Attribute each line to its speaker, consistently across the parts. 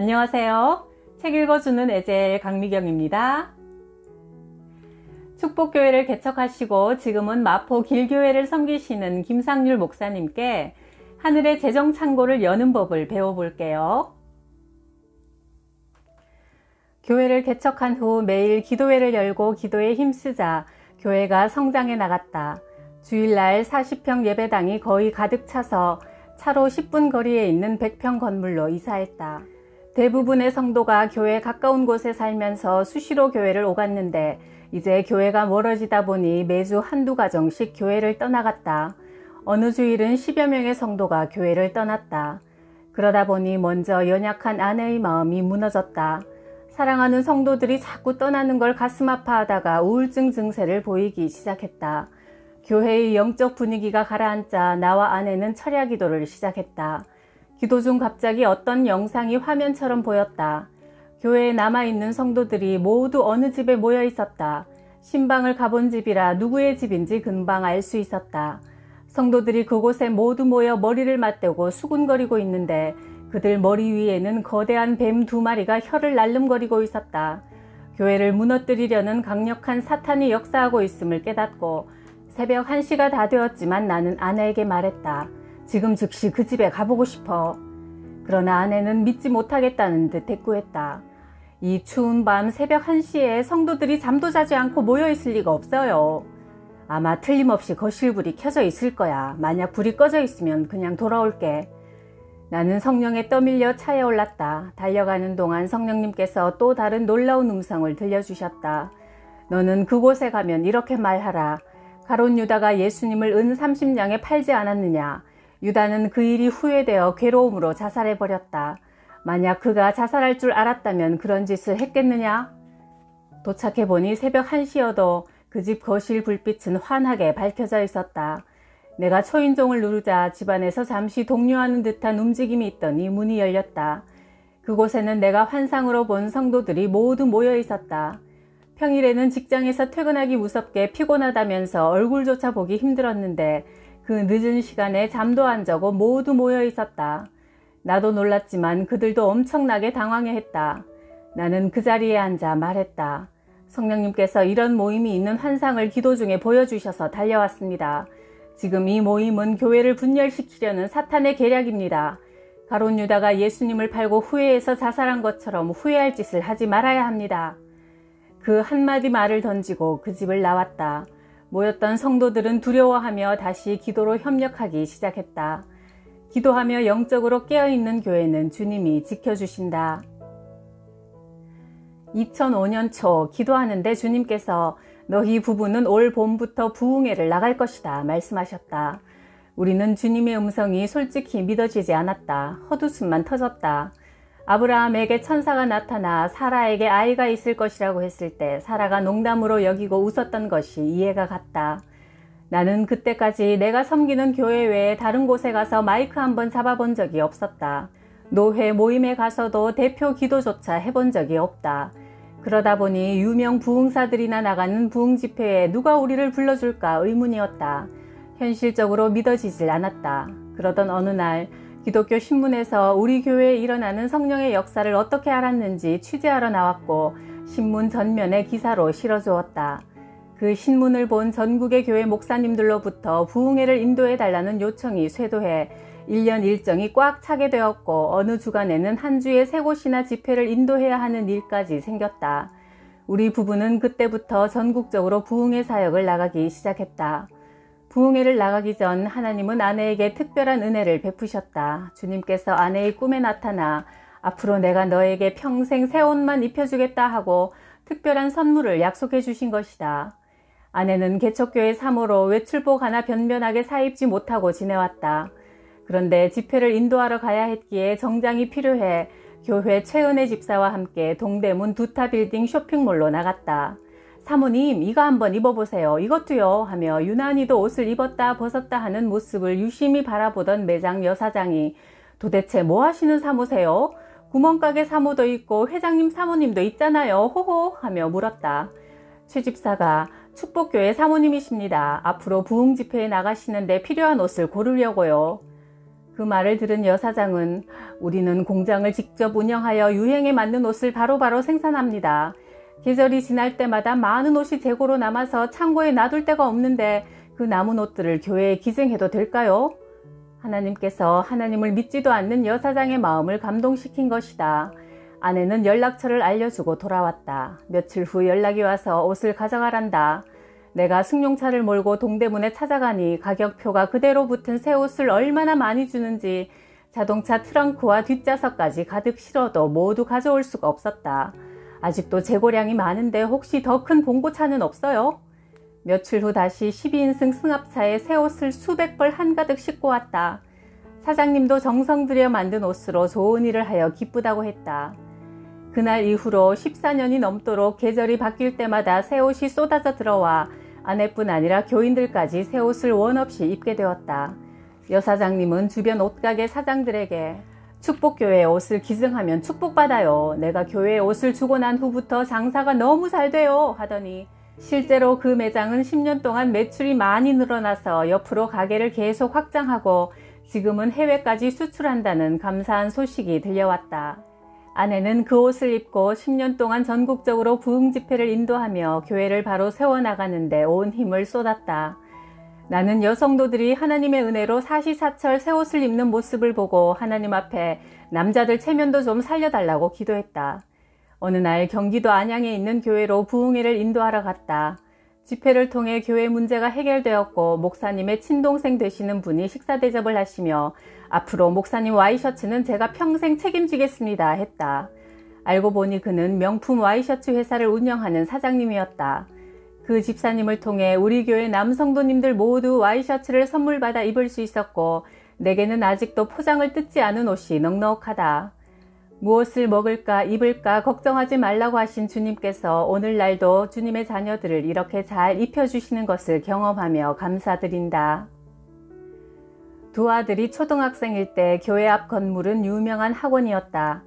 Speaker 1: 안녕하세요. 책 읽어주는 에젤 강미경입니다. 축복교회를 개척하시고 지금은 마포 길교회를 섬기시는 김상률 목사님께 하늘의 재정 창고를 여는 법을 배워볼게요. 교회를 개척한 후 매일 기도회를 열고 기도에 힘쓰자 교회가 성장해 나갔다. 주일날 40평 예배당이 거의 가득 차서 차로 10분 거리에 있는 100평 건물로 이사했다. 대부분의 성도가 교회 가까운 곳에 살면서 수시로 교회를 오갔는데 이제 교회가 멀어지다 보니 매주 한두 가정씩 교회를 떠나갔다. 어느 주일은 10여 명의 성도가 교회를 떠났다. 그러다 보니 먼저 연약한 아내의 마음이 무너졌다. 사랑하는 성도들이 자꾸 떠나는 걸 가슴 아파하다가 우울증 증세를 보이기 시작했다. 교회의 영적 분위기가 가라앉자 나와 아내는 철야 기도를 시작했다. 기도 중 갑자기 어떤 영상이 화면처럼 보였다. 교회에 남아있는 성도들이 모두 어느 집에 모여 있었다. 신방을 가본 집이라 누구의 집인지 금방 알 수 있었다. 성도들이 그곳에 모두 모여 머리를 맞대고 수군거리고 있는데 그들 머리 위에는 거대한 뱀 2마리가 혀를 날름거리고 있었다. 교회를 무너뜨리려는 강력한 사탄이 역사하고 있음을 깨닫고 새벽 1시가 다 되었지만 나는 아내에게 말했다. 지금 즉시 그 집에 가보고 싶어. 그러나 아내는 믿지 못하겠다는 듯 대꾸했다. 이 추운 밤 새벽 1시에 성도들이 잠도 자지 않고 모여있을 리가 없어요. 아마 틀림없이 거실불이 켜져 있을 거야. 만약 불이 꺼져 있으면 그냥 돌아올게. 나는 성령에 떠밀려 차에 올랐다. 달려가는 동안 성령님께서 또 다른 놀라운 음성을 들려주셨다. 너는 그곳에 가면 이렇게 말하라. 가룟 유다가 예수님을 은 30냥에 팔지 않았느냐. 유다는 그 일이 후회되어 괴로움으로 자살해버렸다. 만약 그가 자살할 줄 알았다면 그런 짓을 했겠느냐? 도착해보니 새벽 1시여도 그 집 거실 불빛은 환하게 밝혀져 있었다. 내가 초인종을 누르자 집안에서 잠시 동요하는 듯한 움직임이 있더니 문이 열렸다. 그곳에는 내가 환상으로 본 성도들이 모두 모여 있었다. 평일에는 직장에서 퇴근하기 무섭게 피곤하다면서 얼굴조차 보기 힘들었는데 그 늦은 시간에 잠도 안 자고 모두 모여 있었다. 나도 놀랐지만 그들도 엄청나게 당황해했다. 나는 그 자리에 앉아 말했다. 성령님께서 이런 모임이 있는 환상을 기도 중에 보여주셔서 달려왔습니다. 지금 이 모임은 교회를 분열시키려는 사탄의 계략입니다. 가룟 유다가 예수님을 팔고 후회해서 자살한 것처럼 후회할 짓을 하지 말아야 합니다. 그 한마디 말을 던지고 그 집을 나왔다. 모였던 성도들은 두려워하며 다시 기도로 협력하기 시작했다. 기도하며 영적으로 깨어있는 교회는 주님이 지켜주신다. 2005년 초 기도하는데 주님께서 너희 부부는 올 봄부터 부흥회를 나갈 것이다 말씀하셨다. 우리는 주님의 음성이 솔직히 믿어지지 않았다. 헛웃음만 터졌다. 아브라함에게 천사가 나타나 사라에게 아이가 있을 것이라고 했을 때 사라가 농담으로 여기고 웃었던 것이 이해가 갔다. 나는 그때까지 내가 섬기는 교회 외에 다른 곳에 가서 마이크 한번 잡아본 적이 없었다. 노회 모임에 가서도 대표 기도조차 해본 적이 없다. 그러다 보니 유명 부흥사들이나 나가는 부흥 집회에 누가 우리를 불러줄까 의문이었다. 현실적으로 믿어지질 않았다. 그러던 어느 날 기독교 신문에서 우리 교회에 일어나는 성령의 역사를 어떻게 알았는지 취재하러 나왔고 신문 전면에 기사로 실어주었다. 그 신문을 본 전국의 교회 목사님들로부터 부흥회를 인도해달라는 요청이 쇄도해 1년 일정이 꽉 차게 되었고 어느 주간에는 한 주에 3곳이나 집회를 인도해야 하는 일까지 생겼다. 우리 부부는 그때부터 전국적으로 부흥회 사역을 나가기 시작했다. 부흥회를 나가기 전 하나님은 아내에게 특별한 은혜를 베푸셨다. 주님께서 아내의 꿈에 나타나 앞으로 내가 너에게 평생 새 옷만 입혀주겠다 하고 특별한 선물을 약속해 주신 것이다. 아내는 개척교회 사모로 외출복 하나 변변하게 사입지 못하고 지내왔다. 그런데 집회를 인도하러 가야 했기에 정장이 필요해 교회 최은혜 집사와 함께 동대문 두타 빌딩 쇼핑몰로 나갔다. 사모님 이거 한번 입어보세요. 이것도요 하며 유난히도 옷을 입었다 벗었다 하는 모습을 유심히 바라보던 매장 여사장이 도대체 뭐 하시는 사모세요? 구멍가게 사모도 있고 회장님 사모님도 있잖아요. 호호 하며 물었다. 최 집사가 축복교회 사모님이십니다. 앞으로 부흥집회에 나가시는데 필요한 옷을 고르려고요. 그 말을 들은 여사장은 우리는 공장을 직접 운영하여 유행에 맞는 옷을 바로바로 생산합니다. 계절이 지날 때마다 많은 옷이 재고로 남아서 창고에 놔둘 데가 없는데 그 남은 옷들을 교회에 기증해도 될까요? 하나님께서 하나님을 믿지도 않는 여사장의 마음을 감동시킨 것이다. 아내는 연락처를 알려주고 돌아왔다. 며칠 후 연락이 와서 옷을 가져가란다. 내가 승용차를 몰고 동대문에 찾아가니 가격표가 그대로 붙은 새 옷을 얼마나 많이 주는지 자동차 트렁크와 뒷좌석까지 가득 실어도 모두 가져올 수가 없었다. 아직도 재고량이 많은데 혹시 더 큰 봉고차는 없어요? 며칠 후 다시 12인승 승합차에 새 옷을 수백 벌 한가득 싣고 왔다. 사장님도 정성 들여 만든 옷으로 좋은 일을 하여 기쁘다고 했다. 그날 이후로 14년이 넘도록 계절이 바뀔 때마다 새 옷이 쏟아져 들어와 아내뿐 아니라 교인들까지 새 옷을 원 없이 입게 되었다. 여사장님은 주변 옷가게 사장들에게 축복교회에 옷을 기증하면 축복받아요. 내가 교회에 옷을 주고 난 후부터 장사가 너무 잘 돼요 하더니 실제로 그 매장은 10년 동안 매출이 많이 늘어나서 옆으로 가게를 계속 확장하고 지금은 해외까지 수출한다는 감사한 소식이 들려왔다. 아내는 그 옷을 입고 10년 동안 전국적으로 부흥 집회를 인도하며 교회를 바로 세워나가는데 온 힘을 쏟았다. 나는 여성도들이 하나님의 은혜로 사시사철 새 옷을 입는 모습을 보고 하나님 앞에 남자들 체면도 좀 살려달라고 기도했다. 어느 날 경기도 안양에 있는 교회로 부흥회를 인도하러 갔다. 집회를 통해 교회 문제가 해결되었고 목사님의 친동생 되시는 분이 식사 대접을 하시며 앞으로 목사님 와이셔츠는 제가 평생 책임지겠습니다 했다. 알고 보니 그는 명품 와이셔츠 회사를 운영하는 사장님이었다. 그 집사님을 통해 우리 교회 남성도님들 모두 와이셔츠를 선물받아 입을 수 있었고 내게는 아직도 포장을 뜯지 않은 옷이 넉넉하다. 무엇을 먹을까 입을까 걱정하지 말라고 하신 주님께서 오늘날도 주님의 자녀들을 이렇게 잘 입혀주시는 것을 경험하며 감사드린다. 두 아들이 초등학생일 때 교회 앞 건물은 유명한 학원이었다.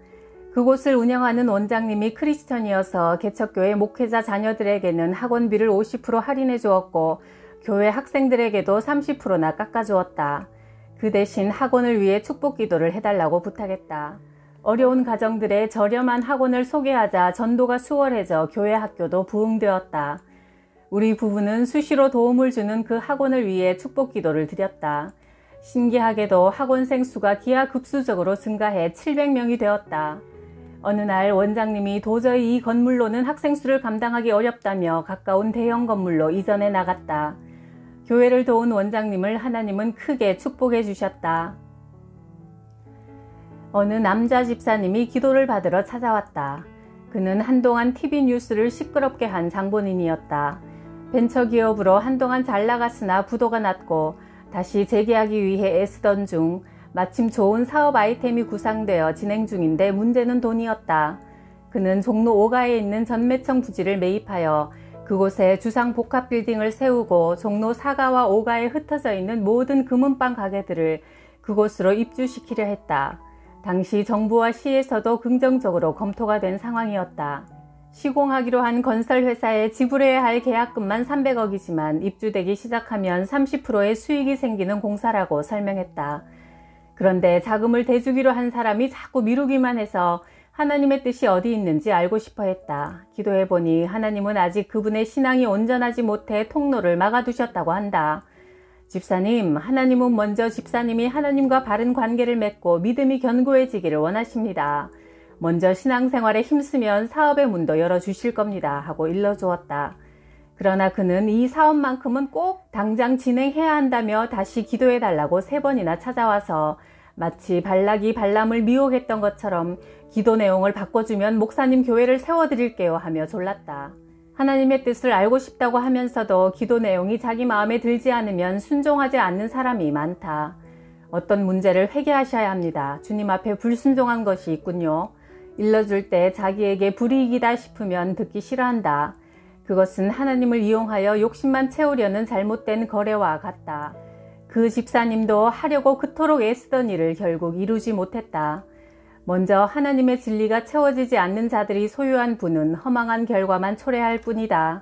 Speaker 1: 그곳을 운영하는 원장님이 크리스천이어서 개척교회 목회자 자녀들에게는 학원비를 50% 할인해 주었고 교회 학생들에게도 30%나 깎아주었다. 그 대신 학원을 위해 축복 기도를 해달라고 부탁했다. 어려운 가정들의 저렴한 학원을 소개하자 전도가 수월해져 교회 학교도 부흥되었다. 우리 부부는 수시로 도움을 주는 그 학원을 위해 축복 기도를 드렸다. 신기하게도 학원생 수가 기하급수적으로 증가해 700명이 되었다. 어느 날 원장님이 도저히 이 건물로는 학생 수를 감당하기 어렵다며 가까운 대형 건물로 이전해 나갔다. 교회를 도운 원장님을 하나님은 크게 축복해 주셨다. 어느 남자 집사님이 기도를 받으러 찾아왔다. 그는 한동안 TV 뉴스를 시끄럽게 한 장본인이었다. 벤처기업으로 한동안 잘 나갔으나 부도가 났고 다시 재개하기 위해 애쓰던 중 마침 좋은 사업 아이템이 구상되어 진행 중인데 문제는 돈이었다. 그는 종로 5가에 있는 전매청 부지를 매입하여 그곳에 주상 복합 빌딩을 세우고 종로 4가와 5가에 흩어져 있는 모든 금은방 가게들을 그곳으로 입주시키려 했다. 당시 정부와 시에서도 긍정적으로 검토가 된 상황이었다. 시공하기로 한 건설회사에 지불해야 할 계약금만 300억이지만 입주되기 시작하면 30%의 수익이 생기는 공사라고 설명했다. 그런데 자금을 대주기로 한 사람이 자꾸 미루기만 해서 하나님의 뜻이 어디 있는지 알고 싶어 했다. 기도해보니 하나님은 아직 그분의 신앙이 온전하지 못해 통로를 막아두셨다고 한다. 집사님, 하나님은 먼저 집사님이 하나님과 바른 관계를 맺고 믿음이 견고해지기를 원하십니다. 먼저 신앙생활에 힘쓰면 사업의 문도 열어주실 겁니다 하고 일러주었다. 그러나 그는 이 사업만큼은 꼭 당장 진행해야 한다며 다시 기도해달라고 3번이나 찾아와서 마치 발락이 발람을 미혹했던 것처럼 기도 내용을 바꿔주면 목사님 교회를 세워드릴게요 하며 졸랐다. 하나님의 뜻을 알고 싶다고 하면서도 기도 내용이 자기 마음에 들지 않으면 순종하지 않는 사람이 많다. 어떤 문제를 회개하셔야 합니다. 주님 앞에 불순종한 것이 있군요. 일러줄 때 자기에게 불이익이다 싶으면 듣기 싫어한다. 그것은 하나님을 이용하여 욕심만 채우려는 잘못된 거래와 같다. 그 집사님도 하려고 그토록 애쓰던 일을 결국 이루지 못했다. 먼저 하나님의 진리가 채워지지 않는 자들이 소유한 부는 허망한 결과만 초래할 뿐이다.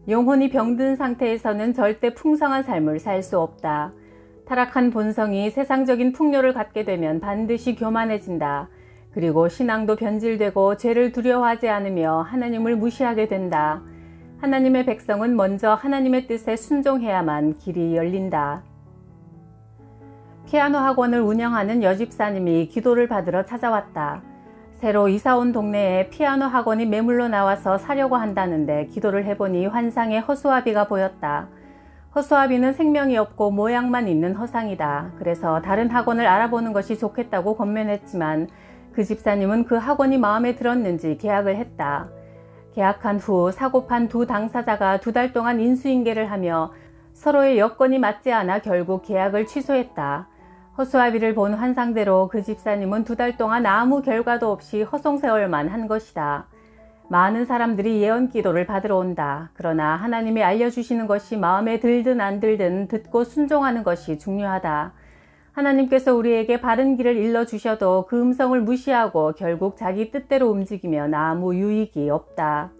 Speaker 1: 영혼이 병든 상태에서는 절대 풍성한 삶을 살 수 없다. 타락한 본성이 세상적인 풍요를 갖게 되면 반드시 교만해진다. 그리고 신앙도 변질되고 죄를 두려워하지 않으며 하나님을 무시하게 된다. 하나님의 백성은 먼저 하나님의 뜻에 순종해야만 길이 열린다. 피아노 학원을 운영하는 여집사님이 기도를 받으러 찾아왔다. 새로 이사온 동네에 피아노 학원이 매물로 나와서 사려고 한다는데 기도를 해보니 환상에 허수아비가 보였다. 허수아비는 생명이 없고 모양만 있는 허상이다. 그래서 다른 학원을 알아보는 것이 좋겠다고 권면했지만 그 집사님은 그 학원이 마음에 들었는지 계약을 했다. 계약한 후 사고판 두 당사자가 2달 동안 인수인계를 하며 서로의 여건이 맞지 않아 결국 계약을 취소했다. 허수아비를 본 환상대로 그 집사님은 2달 동안 아무 결과도 없이 허송세월만 한 것이다. 많은 사람들이 예언 기도를 받으러 온다. 그러나 하나님이 알려주시는 것이 마음에 들든 안 들든 듣고 순종하는 것이 중요하다. 하나님께서 우리에게 바른 길을 일러주셔도 그 음성을 무시하고 결국 자기 뜻대로 움직이면 아무 유익이 없다.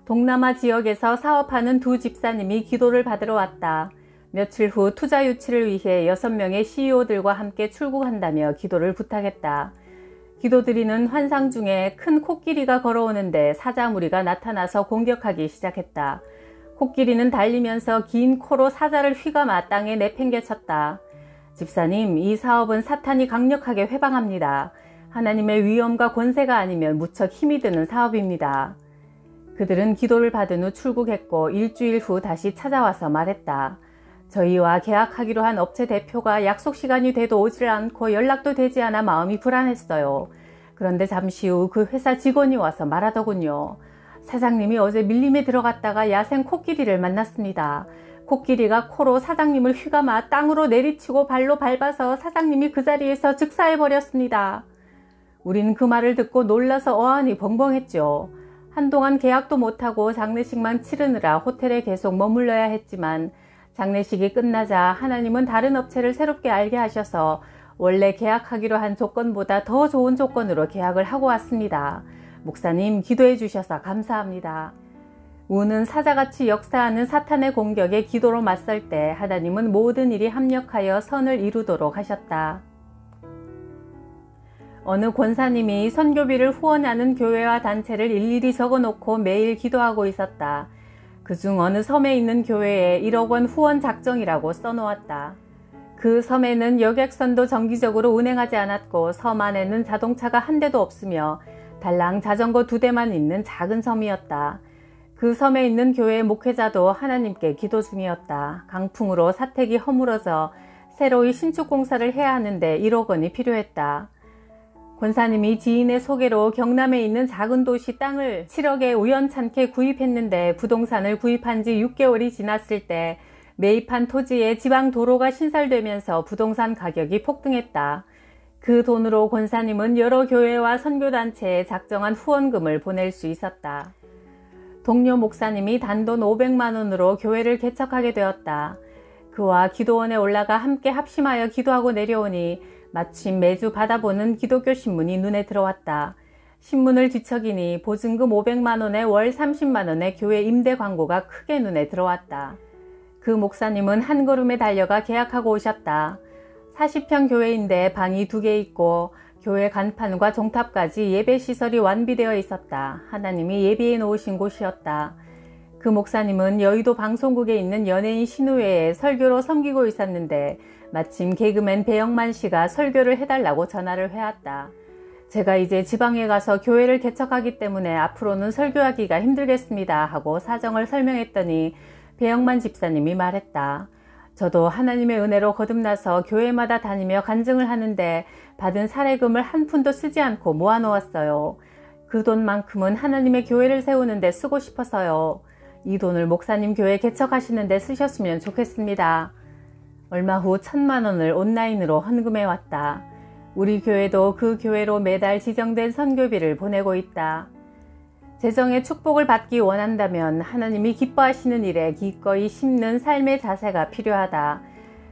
Speaker 1: 동남아 지역에서 사업하는 두 집사님이 기도를 받으러 왔다. 며칠 후 투자 유치를 위해 6명의 CEO들과 함께 출국한다며 기도를 부탁했다. 기도드리는 환상 중에 큰 코끼리가 걸어오는데 사자 무리가 나타나서 공격하기 시작했다. 코끼리는 달리면서 긴 코로 사자를 휘감아 땅에 내팽개쳤다. 집사님, 이 사업은 사탄이 강력하게 회방합니다. 하나님의 위엄과 권세가 아니면 무척 힘이 드는 사업입니다. 그들은 기도를 받은 후 출국했고 일주일 후 다시 찾아와서 말했다. 저희와 계약하기로 한 업체 대표가 약속 시간이 돼도 오질 않고 연락도 되지 않아 마음이 불안했어요. 그런데 잠시 후 그 회사 직원이 와서 말하더군요. 사장님이 어제 밀림에 들어갔다가 야생 코끼리를 만났습니다. 코끼리가 코로 사장님을 휘감아 땅으로 내리치고 발로 밟아서 사장님이 그 자리에서 즉사해버렸습니다. 우린 그 말을 듣고 놀라서 어안이 벙벙했죠. 한동안 계약도 못하고 장례식만 치르느라 호텔에 계속 머물러야 했지만 장례식이 끝나자 하나님은 다른 업체를 새롭게 알게 하셔서 원래 계약하기로 한 조건보다 더 좋은 조건으로 계약을 하고 왔습니다. 목사님, 기도해 주셔서 감사합니다. 우는 사자같이 역사하는 사탄의 공격에 기도로 맞설 때 하나님은 모든 일이 합력하여 선을 이루도록 하셨다. 어느 권사님이 선교비를 후원하는 교회와 단체를 일일이 적어놓고 매일 기도하고 있었다. 그중 어느 섬에 있는 교회에 1억 원 후원 작정이라고 써놓았다. 그 섬에는 여객선도 정기적으로 운행하지 않았고 섬 안에는 자동차가 한 대도 없으며 달랑 자전거 2대만 있는 작은 섬이었다. 그 섬에 있는 교회 목회자도 하나님께 기도 중이었다. 강풍으로 사택이 허물어져 새로이 신축 공사를 해야 하는데 1억 원이 필요했다. 권사님이 지인의 소개로 경남에 있는 작은 도시 땅을 7억에 우연찮게 구입했는데 부동산을 구입한 지 6개월이 지났을 때 매입한 토지에 지방 도로가 신설되면서 부동산 가격이 폭등했다. 그 돈으로 권사님은 여러 교회와 선교단체에 작정한 후원금을 보낼 수 있었다. 동료 목사님이 단돈 500만 원으로 교회를 개척하게 되었다. 그와 기도원에 올라가 함께 합심하여 기도하고 내려오니 마침 매주 받아보는 기독교 신문이 눈에 들어왔다. 신문을 뒤척이니 보증금 500만 원에 월 30만 원의 교회 임대 광고가 크게 눈에 들어왔다. 그 목사님은 한 걸음에 달려가 계약하고 오셨다. 40평 교회인데 방이 2개 있고 교회 간판과 종탑까지 예배시설이 완비되어 있었다. 하나님이 예비해 놓으신 곳이었다. 그 목사님은 여의도 방송국에 있는 연예인 신우회에 설교로 섬기고 있었는데 마침 개그맨 배영만 씨가 설교를 해달라고 전화를 해왔다. 제가 이제 지방에 가서 교회를 개척하기 때문에 앞으로는 설교하기가 힘들겠습니다 하고 사정을 설명했더니 배영만 집사님이 말했다. 저도 하나님의 은혜로 거듭나서 교회마다 다니며 간증을 하는데 받은 사례금을 한 푼도 쓰지 않고 모아놓았어요. 그 돈만큼은 하나님의 교회를 세우는데 쓰고 싶어서요. 이 돈을 목사님 교회 개척하시는데 쓰셨으면 좋겠습니다. 얼마 후 1,000만 원을 온라인으로 헌금해 왔다. 우리 교회도 그 교회로 매달 지정된 선교비를 보내고 있다. 재정의 축복을 받기 원한다면 하나님이 기뻐하시는 일에 기꺼이 심는 삶의 자세가 필요하다.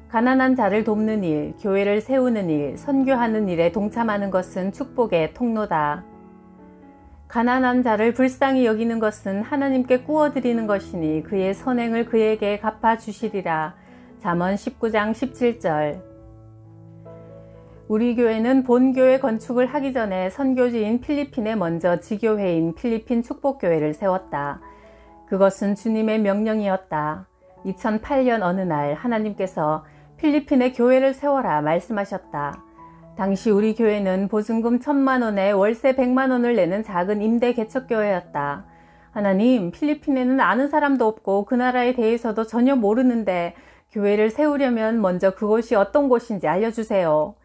Speaker 1: 가난한 자를 돕는 일, 교회를 세우는 일, 선교하는 일에 동참하는 것은 축복의 통로다. 가난한 자를 불쌍히 여기는 것은 하나님께 꾸어드리는 것이니 그의 선행을 그에게 갚아주시리라. 잠언 19장 17절. 우리 교회는 본교회 건축을 하기 전에 선교지인 필리핀에 먼저 지교회인 필리핀 축복교회를 세웠다. 그것은 주님의 명령이었다. 2008년 어느 날 하나님께서 필리핀에 교회를 세워라 말씀하셨다. 당시 우리 교회는 보증금 1,000만 원에 월세 100만 원을 내는 작은 임대 개척교회였다. 하나님, 필리핀에는 아는 사람도 없고 그 나라에 대해서도 전혀 모르는데 교회를 세우려면 먼저 그곳이 어떤 곳인지 알려주세요.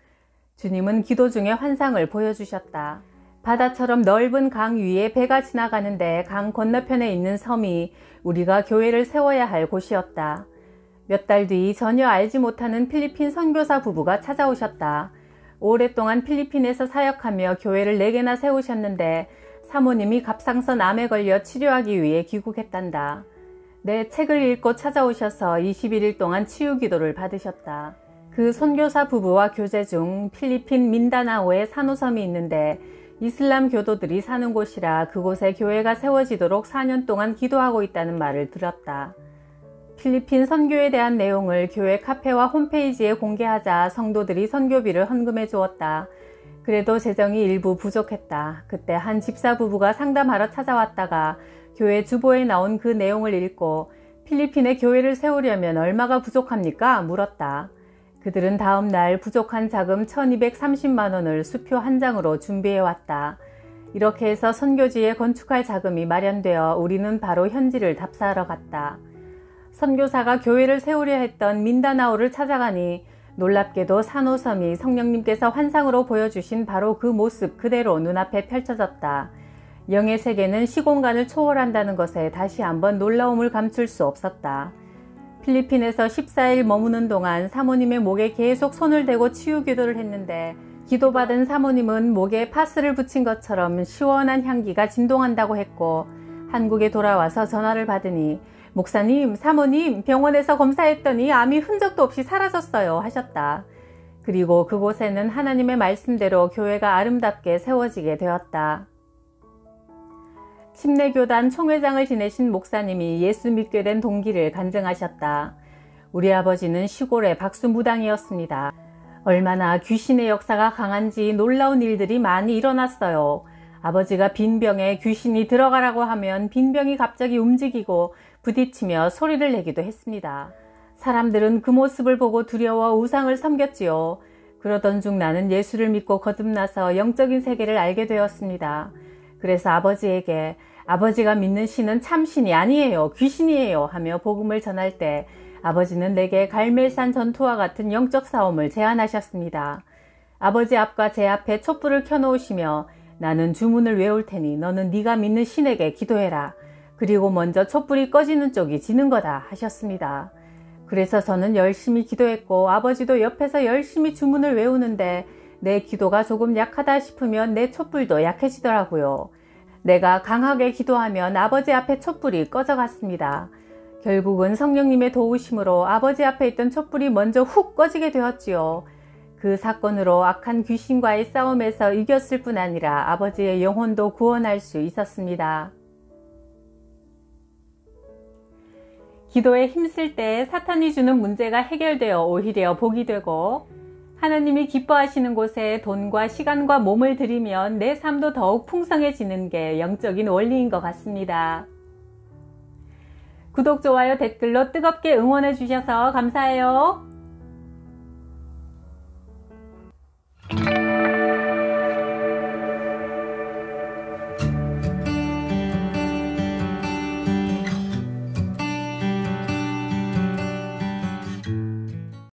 Speaker 1: 주님은 기도 중에 환상을 보여주셨다. 바다처럼 넓은 강 위에 배가 지나가는데 강 건너편에 있는 섬이 우리가 교회를 세워야 할 곳이었다. 몇 달 뒤 전혀 알지 못하는 필리핀 선교사 부부가 찾아오셨다. 오랫동안 필리핀에서 사역하며 교회를 4개나 세우셨는데 사모님이 갑상선 암에 걸려 치료하기 위해 귀국했단다. 내 책을 읽고 찾아오셔서 21일 동안 치유 기도를 받으셨다. 그 선교사 부부와 교제 중 필리핀 민다나오에 산호섬이 있는데 이슬람 교도들이 사는 곳이라 그곳에 교회가 세워지도록 4년 동안 기도하고 있다는 말을 들었다. 필리핀 선교에 대한 내용을 교회 카페와 홈페이지에 공개하자 성도들이 선교비를 헌금해 주었다. 그래도 재정이 일부 부족했다. 그때 한 집사 부부가 상담하러 찾아왔다가 교회 주보에 나온 그 내용을 읽고 필리핀에 교회를 세우려면 얼마가 부족합니까? 물었다. 그들은 다음 날 부족한 자금 1,230만 원을 수표 한 장으로 준비해왔다. 이렇게 해서 선교지에 건축할 자금이 마련되어 우리는 바로 현지를 답사하러 갔다. 선교사가 교회를 세우려 했던 민다나오를 찾아가니 놀랍게도 산호섬이 성령님께서 환상으로 보여주신 바로 그 모습 그대로 눈앞에 펼쳐졌다. 영의 세계는 시공간을 초월한다는 것에 다시 한번 놀라움을 감출 수 없었다. 필리핀에서 14일 머무는 동안 사모님의 목에 계속 손을 대고 치유 기도를 했는데 기도받은 사모님은 목에 파스를 붙인 것처럼 시원한 향기가 진동한다고 했고 한국에 돌아와서 전화를 받으니 목사님, 사모님 병원에서 검사했더니 암이 흔적도 없이 사라졌어요 하셨다. 그리고 그곳에는 하나님의 말씀대로 교회가 아름답게 세워지게 되었다. 침례교단 총회장을 지내신 목사님이 예수 믿게 된 동기를 간증하셨다. 우리 아버지는 시골의 박수무당이었습니다. 얼마나 귀신의 역사가 강한지 놀라운 일들이 많이 일어났어요. 아버지가 빈병에 귀신이 들어가라고 하면 빈병이 갑자기 움직이고 부딪히며 소리를 내기도 했습니다. 사람들은 그 모습을 보고 두려워 우상을 섬겼지요. 그러던 중 나는 예수를 믿고 거듭나서 영적인 세계를 알게 되었습니다. 그래서 아버지에게 아버지가 믿는 신은 참신이 아니에요. 귀신이에요 하며 복음을 전할 때 아버지는 내게 갈멜산 전투와 같은 영적 싸움을 제안하셨습니다. 아버지 앞과 제 앞에 촛불을 켜놓으시며 나는 주문을 외울 테니 너는 네가 믿는 신에게 기도해라. 그리고 먼저 촛불이 꺼지는 쪽이 지는 거다 하셨습니다. 그래서 저는 열심히 기도했고 아버지도 옆에서 열심히 주문을 외우는데 내 기도가 조금 약하다 싶으면 내 촛불도 약해지더라고요. 내가 강하게 기도하면 아버지 앞에 촛불이 꺼져갔습니다. 결국은 성령님의 도우심으로 아버지 앞에 있던 촛불이 먼저 훅 꺼지게 되었지요. 그 사건으로 악한 귀신과의 싸움에서 이겼을 뿐 아니라 아버지의 영혼도 구원할 수 있었습니다. 기도에 힘쓸 때 사탄이 주는 문제가 해결되어 오히려 복이 되고 하나님이 기뻐하시는 곳에 돈과 시간과 몸을 들이면 내 삶도 더욱 풍성해지는 게 영적인 원리인 것 같습니다. 구독, 좋아요, 댓글로 뜨겁게 응원해 주셔서 감사해요.